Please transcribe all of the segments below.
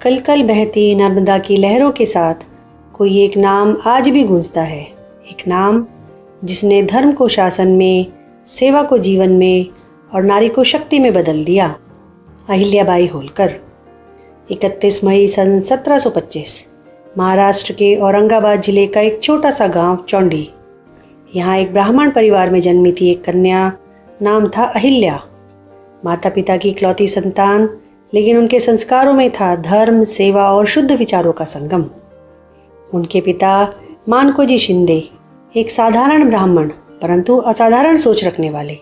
कल कल बहती नर्मदा की लहरों के साथ कोई एक नाम आज भी गूंजता है, एक नाम जिसने धर्म को शासन में, सेवा को जीवन में और नारी को शक्ति में बदल दिया। अहिल्याबाई होलकर। 31 मई सन 1725 महाराष्ट्र के औरंगाबाद जिले का एक छोटा सा गांव चौंडी। यहाँ एक ब्राह्मण परिवार में जन्मी थी एक कन्या, नाम था अहिल्या। माता पिता की इकलौती संतान, लेकिन उनके संस्कारों में था धर्म, सेवा और शुद्ध विचारों का संगम। उनके पिता मानकोजी शिंदे एक साधारण ब्राह्मण परंतु असाधारण सोच रखने वाले।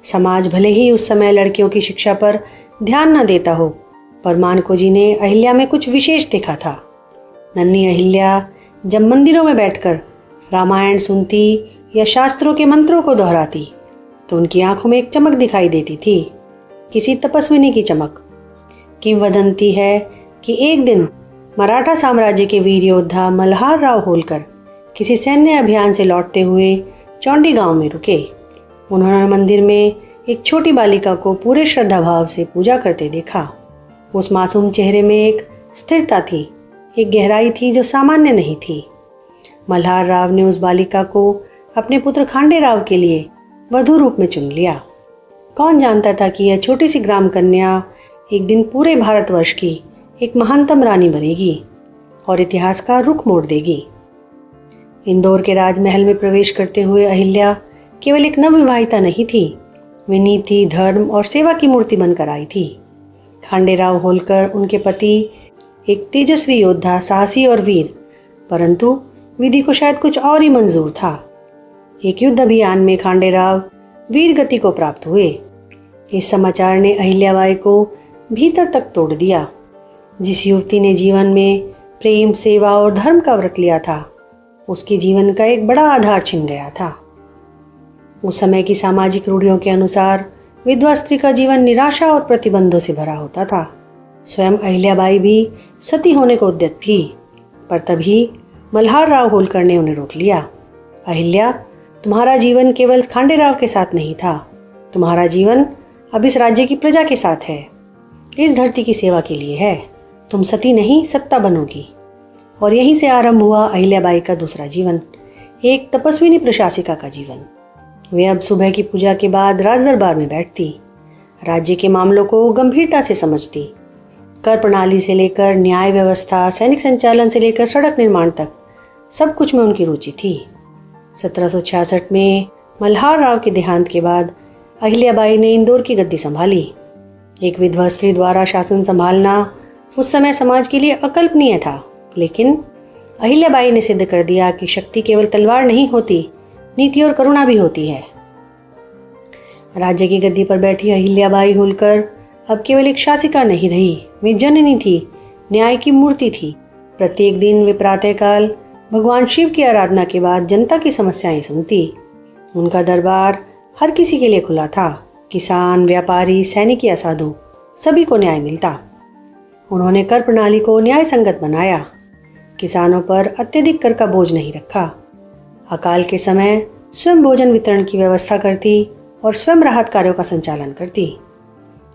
समाज भले ही उस समय लड़कियों की शिक्षा पर ध्यान न देता हो, पर मानकोजी ने अहिल्या में कुछ विशेष देखा था। नन्ही अहिल्या जब मंदिरों में बैठकर रामायण सुनती या शास्त्रों के मंत्रों को दोहराती तो उनकी आंखों में एक चमक दिखाई देती थी, किसी तपस्विनी की चमक। किंवदंती है कि एक दिन मराठा साम्राज्य के वीर योद्धा मल्हार राव होलकर किसी सैन्य अभियान से लौटते हुए चौंडी गांव में रुके। उन्होंने मंदिर में एक छोटी बालिका को पूरे श्रद्धा भाव से पूजा करते देखा। उस मासूम चेहरे में एक स्थिरता थी, एक गहराई थी जो सामान्य नहीं थी। मल्हार राव ने उस बालिका को अपने पुत्र खांडे राव के लिए वधू रूप में चुन लिया। कौन जानता था कि यह छोटी सी ग्राम कन्या एक दिन पूरे भारतवर्ष की एक महानतम रानी बनेगी और इतिहास का रुख मोड़ देगी। इंदौर के राजमहल में प्रवेश करते हुए अहिल्या केवल एक नवविवाहिता नहीं थी, वे नीति, धर्म और सेवा की मूर्ति बनकर आई थी। खांडेराव होलकर उनके पति एक तेजस्वी योद्धा, साहसी और वीर, परंतु विधि को शायद कुछ और ही मंजूर था। एक युद्ध अभियान में खांडेराव वीर गति को प्राप्त हुए। इस समाचार ने अहिल्याबाई को भीतर तक तोड़ दिया। जिस युवती ने जीवन में प्रेम, सेवा और धर्म का व्रत लिया था, उसके जीवन का एक बड़ा आधार छिन गया था। उस समय की सामाजिक रूढ़ियों के अनुसार विधवा स्त्री का जीवन निराशा और प्रतिबंधों से भरा होता था। स्वयं अहिल्याबाई भी सती होने को उद्यत थी, पर तभी मल्हार राव होलकर ने उन्हें रोक लिया। अहिल्या, तुम्हारा जीवन केवल खांडेराव के साथ नहीं था, तुम्हारा जीवन अब इस राज्य की प्रजा के साथ है, इस धरती की सेवा के लिए है। तुम सती नहीं, सत्ता बनोगी। और यहीं से आरंभ हुआ अहिल्याबाई का दूसरा जीवन, एक तपस्विनी प्रशासिका का जीवन। वे अब सुबह की पूजा के बाद राजदरबार में बैठती, राज्य के मामलों को गंभीरता से समझती। कर प्रणाली से लेकर न्याय व्यवस्था, सैनिक संचालन से लेकर सड़क निर्माण तक सब कुछ में उनकी रुचि थी। 1766 में मल्हार राव के देहांत के बाद अहिल्याबाई ने इंदौर की गद्दी संभाली। एक विधवा स्त्री द्वारा शासन संभालना उस समय समाज के लिए अकल्पनीय था, लेकिन अहिल्याबाई ने सिद्ध कर दिया कि शक्ति केवल तलवार नहीं होती, नीति और करुणा भी होती है। राज्य की गद्दी पर बैठी अहिल्याबाई होलकर अब केवल एक शासिका नहीं रही, वे जननी थी, न्याय की मूर्ति थी। प्रत्येक दिन वे प्रातःकाल भगवान शिव की आराधना के बाद जनता की समस्याएं सुनती। उनका दरबार हर किसी के लिए खुला था, किसान, व्यापारी, सैनिक या साधु, सभी को न्याय मिलता। उन्होंने कर प्रणाली को न्याय संगत बनाया, किसानों पर अत्यधिक कर का बोझ नहीं रखा। अकाल के समय स्वयं भोजन वितरण की व्यवस्था करती और स्वयं राहत कार्यों का संचालन करती।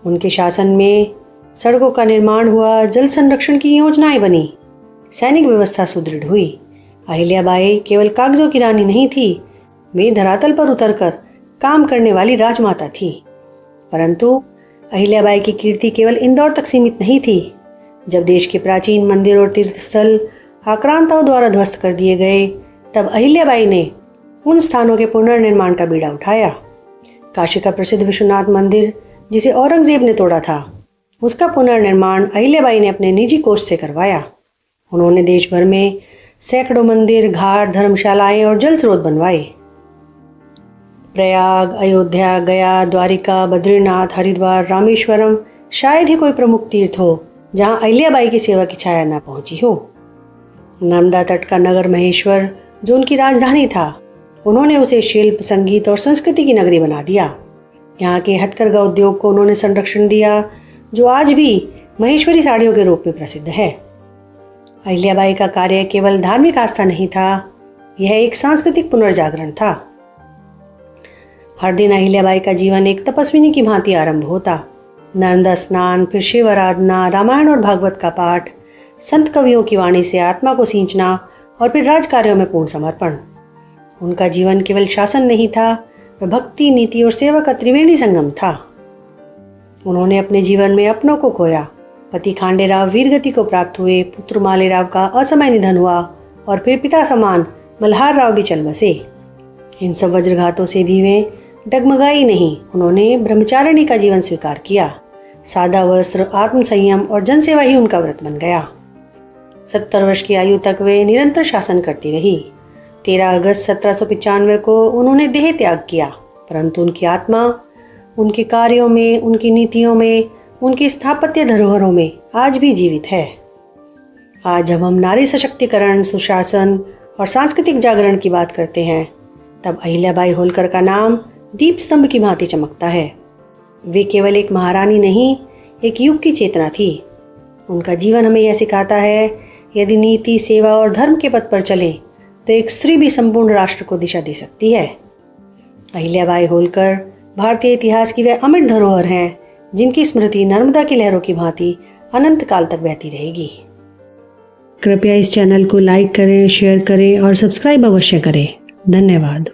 उनके शासन में सड़कों का निर्माण हुआ, जल संरक्षण की योजनाएं बनी, सैनिक व्यवस्था सुदृढ़ हुई। अहिल्याबाई केवल कागजों की रानी नहीं थी, वे धरातल पर उतरकर काम करने वाली राजमाता थी। परंतु अहिल्याबाई की कीर्ति केवल इंदौर तक सीमित नहीं थी। जब देश के प्राचीन मंदिर और तीर्थस्थल आक्रांताओं द्वारा ध्वस्त कर दिए गए, तब अहिल्याबाई ने उन स्थानों के पुनर्निर्माण का बीड़ा उठाया। काशी का प्रसिद्ध विश्वनाथ मंदिर, जिसे औरंगजेब ने तोड़ा था, उसका पुनर्निर्माण अहिल्याबाई ने अपने निजी कोष से करवाया। उन्होंने देश भर में सैकड़ों मंदिर, घाट, धर्मशालाएं और जल स्रोत बनवाए। प्रयाग, अयोध्या, गया, द्वारिका, बद्रीनाथ, हरिद्वार, रामेश्वरम, शायद ही कोई प्रमुख तीर्थ हो जहां अहिल्याबाई की सेवा की छाया न पहुंची हो। नर्मदा तट का नगर महेश्वर, जो उनकी राजधानी था, उन्होंने उसे शिल्प, संगीत और संस्कृति की नगरी बना दिया। यहाँ के हथकरघा उद्योग को उन्होंने संरक्षण दिया, जो आज भी महेश्वरी साड़ियों के रूप में प्रसिद्ध है। अहिल्याबाई का कार्य केवल धार्मिक आस्था नहीं था, यह एक सांस्कृतिक पुनर्जागरण था। हर दिन अहिल्याबाई का जीवन एक तपस्विनी की भांति आरंभ होता। नर्मदा स्नान, फिर शिव आराधना, रामायण और भागवत का पाठ, संत कवियों की वाणी से आत्मा को सींचना और फिर राजकार्यों में पूर्ण समर्पण। उनका जीवन केवल शासन नहीं था, वह भक्ति, नीति और सेवा का त्रिवेणी संगम था। उन्होंने अपने जीवन में अपनों को खोया। पति खांडेराव वीरगति को प्राप्त हुए, पुत्र मालेराव का असमय निधन हुआ और फिर पिता समान मल्हार राव भी चल बसे। इन सब वज्रघातों से भी वे डगमगाई नहीं। उन्होंने ब्रह्मचारिणी का जीवन स्वीकार किया। सादा वस्त्र, आत्मसंयम और जनसेवा ही उनका व्रत बन गया। 70 वर्ष की आयु तक वे निरंतर शासन करती रही। 13 अगस्त 1795 को उन्होंने देह त्याग किया, परंतु उनकी आत्मा उनके कार्यों में, उनकी नीतियों में, उनकी स्थापत्य धरोहरों में आज भी जीवित है। आज जब हम नारी सशक्तिकरण, सुशासन और सांस्कृतिक जागरण की बात करते हैं, तब अहिल्याबाई होलकर का नाम दीप स्तंभ की भांति चमकता है। वे केवल एक महारानी नहीं, एक युग की चेतना थी। उनका जीवन हमें यह सिखाता है, यदि नीति, सेवा और धर्म के पथ पर चले तो एक स्त्री भी संपूर्ण राष्ट्र को दिशा दे सकती है। अहिल्याबाई होलकर भारतीय इतिहास की वह अमिट धरोहर हैं, जिनकी स्मृति नर्मदा की लहरों की भांति अनंत काल तक बहती रहेगी। कृपया इस चैनल को लाइक करें, शेयर करें और सब्सक्राइब अवश्य करें। धन्यवाद।